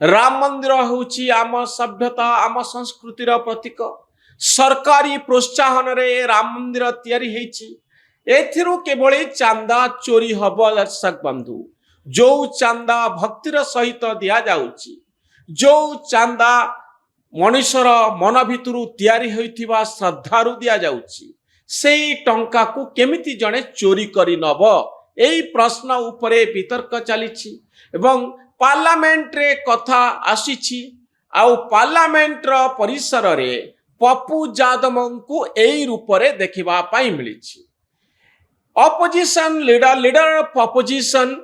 राम मंदिर होउची आम सभ्यता आम संस्कृतिर प्रतीक। सरकारी प्रोत्साहन रे राम मंदिर तैयारी हेची। एथिरु केवल चांदा चोरी हब दर्शक बंधु। जो चांदा भक्तिर सहित दिया जाउची, जो चांदा मनुष्यर मन भितरु तैयारी होइथिबा श्रद्धारु दिया जाउची, सेई टंका को केमिति जणे चोरी करि नब, एई प्रश्न उपरे वितर्क चलीछि एवं पार्लियामेंट रे कथा आसीछि। आउ पार्लियामेंट रो परिसर रे पप्पू यादव को एई रूप रे देखिबा पाई मिलिछि। Opposition leader of opposition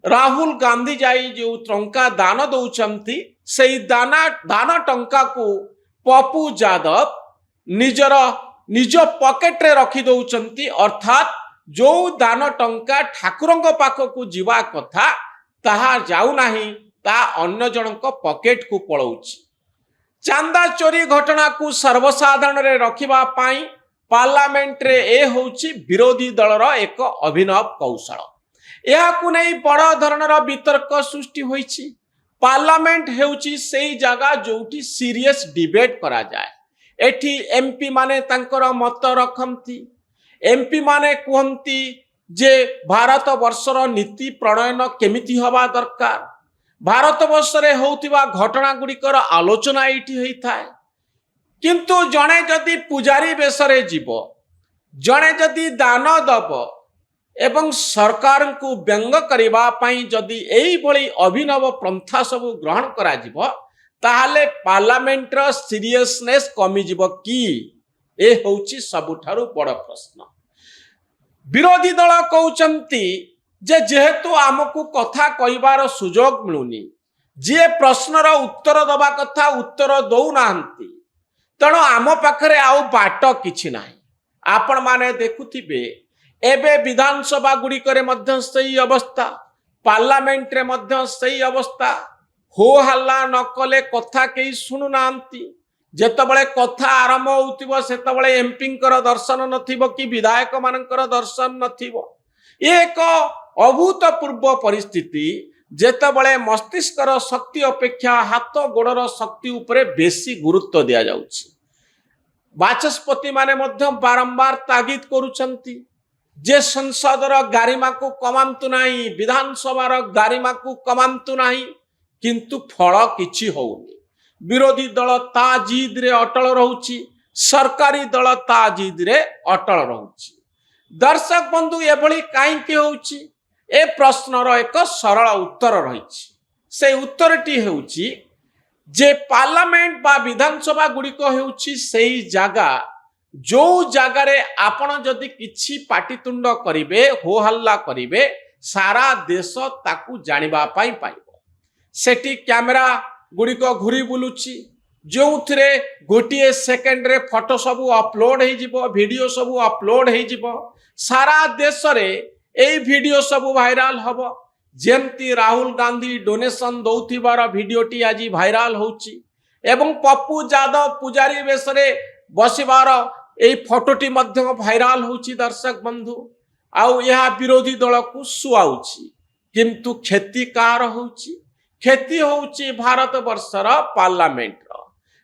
Rahul Gandhi जाई जो टंका दान दउचंती, सेई दान टंका को पप्पू यादव निज पॉकेट रे रखी दउचंती। अर्थात जो दान टंका ठाकुरंग पाखकू जीवा कथा ताहा जाऊ नाही, ता अन्य जनक पॉकेट को पळौछि। चांदा चोरी घटना को सर्वसाधारण रे रखिबा पाई पार्लियामेंट रे ए होउछि विरोधी दलर एक अभिनव कौशल। एहाकु नै बड़ धरणर वितर्क सृष्टि होइछि। पार्लियामेंट हेउछि सेई जगह जोठी सीरियस डिबेट करा जाय। एठी एमपी माने तांकर मत रखंती। एमपी माने कहंती जे भारत वर्षर नीति प्रणयन केमिति हवा दरकार, भारत वर्षरे होउतिबा घटना गुड़िकर आलोचना एठी होइथाय। किंतु जणे जदि पुजारी बेसरे जीव, जणे जदि दान दब एवं सरकार को व्यंग करिबा पई जदि एई भली अभिनव पंथा सब ग्रहण करा जीव, ताहाले पार्लियामेंट रो सीरियसनेस कमी जीव की? ए होउची सबुठारु बड़ प्रश्न। विरोधी दल कहउचंती जे जेहेतु आमको कथा कहिबार सुजोग मिलुनी, जे प्रश्नर उत्तर दबा कथा उत्तर दउ नाहंती, तेणु आम पाखरे आउ बाट किछि नाही। आपण माने देखुथिबे एबे विधानसभा गुड़िकरे मध्य सही अवस्था, पार्लियामेंट रे मध्य सही अवस्था। हो हल्ला न कले कथा केही सुनु नाहंती। जेतबळे कथा आरंभ होउतिबो सेतबळे एमपींकर दर्शन नथिबो कि विधायक मानकर दर्शन नथिबो। एक अभूतपूर्व परिस्थिति, जेतबळे मस्तिष्कर शक्ति अपेक्षा हाथ गोड़र शक्ति उपरे बेसी गुरुत्व दिया जाउछि। बाचस्पति माने मध्य बारंबार तागिद करूछंती जे संसदर गारिमा को कमांतु नाही, विधानसभार गारिमा को कमांतु नाही, किंतु फल किछि होउनी। विरोधी दल ता जिद रे अटल रहुछि, सरकारी दल ता जिद रे अटल रहुछि। दर्शक बंधु एभली काईकि होउछि? ए प्रश्नर एक सरल उत्तर रहिछि। से उत्तरटी हेउछि जे पार्लियामेंट बा विधानसभा गुड़िक हेउछि सेही जागा जो जगारे आपण जदि किछि पाटितुंड करिवे, हो हल्ला करिवे, सारा देश ताकू जानिबा पाई पाइबो। सेठी कैमरा गुड़िक घुरी बुलुछि, जो थरे गोटिए सेकेंड रे फोटो सबू अपलोड हो जिवो, वीडियो सबू अपलोड हो जिवो। सारा देश रे एई वीडियो सबू वायरल हबो। जेमती राहुल गांधी डोनेशन दौथिबार वीडियोटी आज वायरल होउछि एवं पप्पू यादव पुजारी बेसरे बसिबार एई फोटोटी मध्य वायरल होउछि। दर्शक बंधु आउ यह विरोधी दल को सुआउछि, किंतु क्षति कार होउछि? क्षति होउछि भारत वर्षर पार्लियामेंट रो।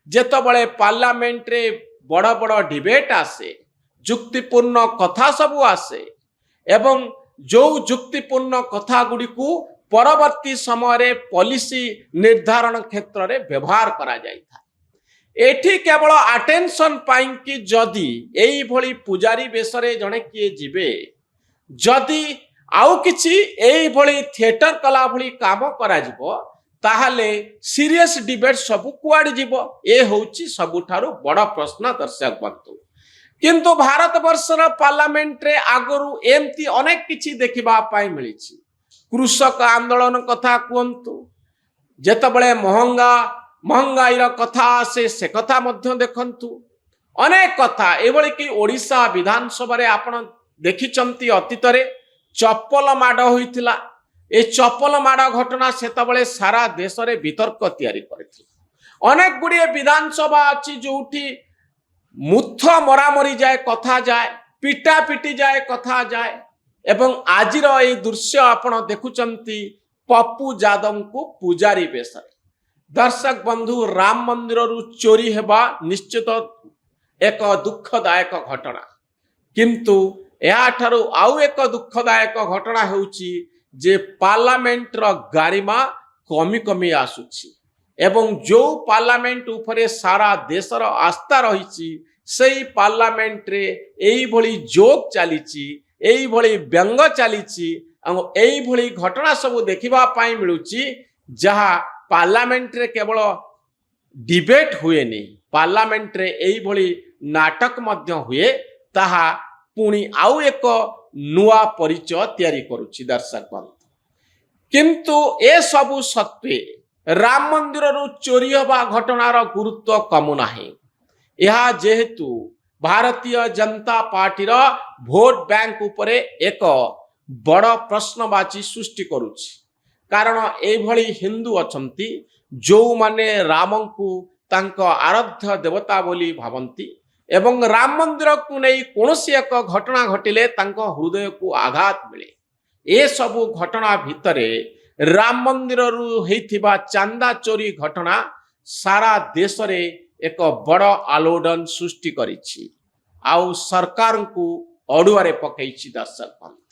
जेतबळे पार्लियामेंट रे बड़ बड़ डिबेट आसे, जुक्तिपूर्ण कथा सबू आसे एवं जो जुक्तिपूर्ण कथा गुड़ी को परवर्ती समय रे पॉलिसी निर्धारण क्षेत्र रे व्यवहार करा जाइथा। एठी केवल अटेंशन पाई कि जदि एई भली पुजारी बेसरे जणे किए जिवे, जदि आउ किछि एई भली थिएटर कला भली काम करा जिवो, ताहाले सीरियस डिबेट सब कुआड जिवो। ए होउछि सबुठारु बड़ प्रश्न दर्शक बंधु। किंतु भारत वर्षर पार्लियामेंट रे आगरु एमती अनेक किछि देखिबा पाई मिलिछि। कृषक आंदोलन कथा कुहंतु, जेतबळे महंगाईर कथा आसे से कथा मध्य देखंतु। अनेक कथा एभली कि ओडिशा विधानसभा रे आपण देखिचंती अतीत रे चप्पल माड होइतिला। ए चप्पल माड घटना सेतबळे सारा देश रे वितर्क तयारी करथिला। अनेक गुड़िए विधानसभा अछि जोठी मुथ मरामरी जाए कथा जाए, पिटा पिटी जाए कथा जाए एवं आजिर ए दृश्य आपण देखुचंती पप्पू यादव को पुजारी बेसरे दर्शक बंधु राम मंदिर रु चोरी हेबा निश्चित एक दुखदायक घटना किंतु याठारु आउ एक दुखदायक घटना हेउची जे पार्लियामेंट रो गारिमा कमी कमी आसुची एवं जो पार्लियामेंट उपरे सारा देशर आस्था रही सेई पार्लियामेंट रे एई भली जोक चलीची एई भली व्यंग चलीची एई भली घटना सब देखिबा पाई मिलुची जहा पार्लियामेंट रे केवल डिबेट हुए नहीं पार्लियामेंट रे एई भली नाटक मध्य हुए ताहा पुणी आउ एक नुआ परिचय तैयारी करुची दर्शक बंधु किंतु ए सबु सत्वे राम मंदिर रु चोरी हवा घटनार गुरुत्व कमु नाही यह जेहेतु भारतीय जनता पार्टी रो भोट बैंक उपरे एक बड़ प्रश्नवाची सृष्टि करुची कारण एभली हिंदू अछंती जो माने राम को तांको आराध्य देवता बोली भावंती एवं राम मंदिर को नहीं कौनसी एक घटना घटिले तांको हृदय को आघात मिले ए सबु घटना भितरे राम मंदिर रु हेथिबा चांदा चोरी घटना सारा देश रे एक बड़ आलोड़न सृष्टि करिछि आउ सरकार को अड़ुआरे पकईछि दर्शक बंधु